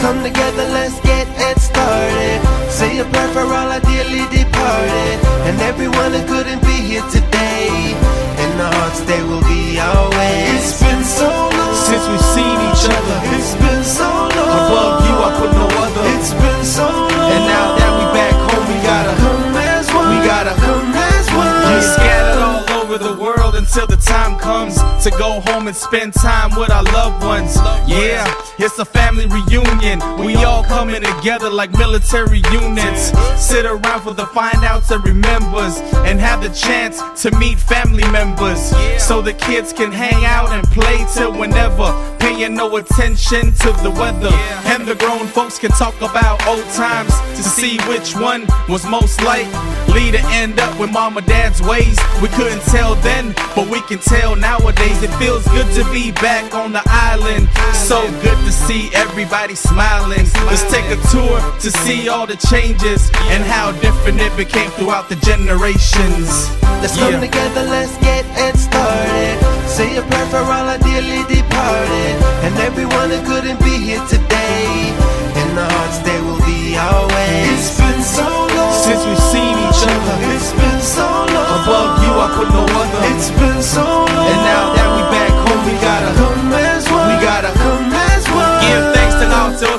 come together, let's get it started. Say a prayer for all our dearly departed, and everyone who couldn't be here today. In the hearts they will be always. It's been so long since we've seen each other. It's been so long. Above you I put no other. It's been so long. And now that we back home, we gotta come as one. We gotta come as one. Get scattered all over the world until the time comes to go home and spend time with our loved ones. Yeah, it's a family reunion. We all coming together like military units. Sit around for the find outs and remembers, and have the chance to meet family members, so the kids can hang out and play till whenever, paying no attention to the weather. And the grown folks can talk about old times to see which one was most likely to end up with mom or dad's ways. We couldn't tell then, but we can tell nowadays. It feels good to be back on the island. So good to see everybody smiling. Let's take a tour to see all the changes and how different it became throughout the generations. Let's come together, let's get it started. Say a prayer for all our dearly departed, and everyone who couldn't be here today. In the hearts they will be always. It's been so long since we've seen each other. It's been so long. Above you I put no other. It's been so long. And now that we back home, we gotta come as one. We gotta come as one. Give thanks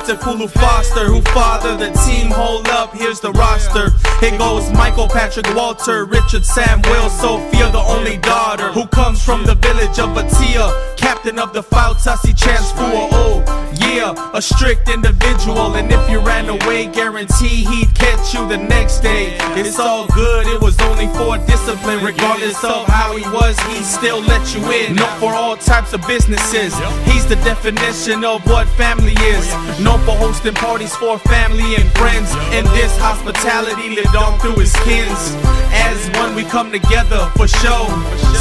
to Kulu Foster, who fathered the team. Hold up, here's the roster. Here goes Michael, Patrick, Walter, Richard, Samuel, Sophia, the only daughter, who comes from the village of Batia. Captain of the Fautasi Chansfua. Oh yeah, a strict individual, and if you ran away, guarantee he'd catch you the next day. It's all good, it was only for discipline. Regardless of how he was, he'd still let you in. Known for all types of businesses, he's the definition of what family is. Known for hosting parties for family and friends, and this hospitality lived on through his skins. As one we come together for show,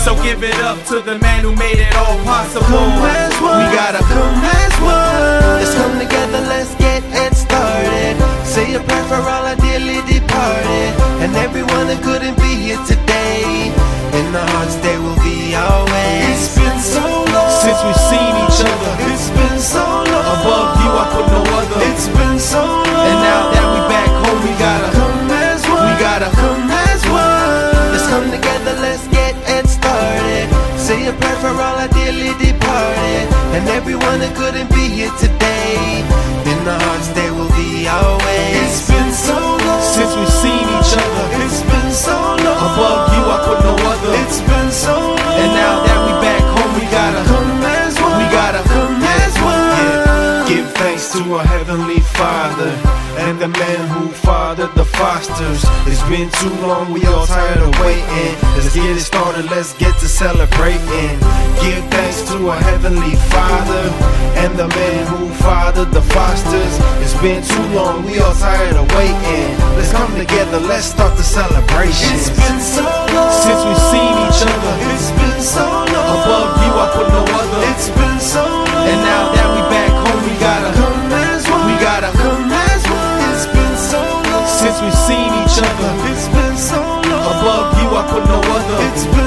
so give it up to the man who made it all possible. Come as one. We gotta come as one. Let's come together, let's get it started. Say a prayer for all our dearly departed, and everyone who couldn't be here today. In the hearts they will be always. It's been so long since we've seen each other. It's been so long. Above you I put no other. It's been so long. And now that we back home, we gotta come as one. We gotta come as one. Let's come together, let's get it started. Say a prayer for all our dearly departed, and everyone who couldn't be here today. In the hearts they will be always. It's been so long since we've seen each other. It's been so long. Above you I put no other. It's been so long. And now that we back home, we gotta come as one. We gotta come as one. Give thanks to our Heavenly Father and the man who fathered the Fosters. It's been too long, we all tired of waiting. Let's get it started, let's get to celebrating. Give thanks to our Heavenly Father and the man who fathered the Fosters. It's been too long, we all tired of waiting. Let's come together, let's start the celebration. It's been so long since we've seen each other. It's been so long. Above you I put no other. It's been so long. And now that we back home, we gotta come as one. We gotta come as one. It's been so long since we've seen each other. It's been so long. Above you I put no other. It's been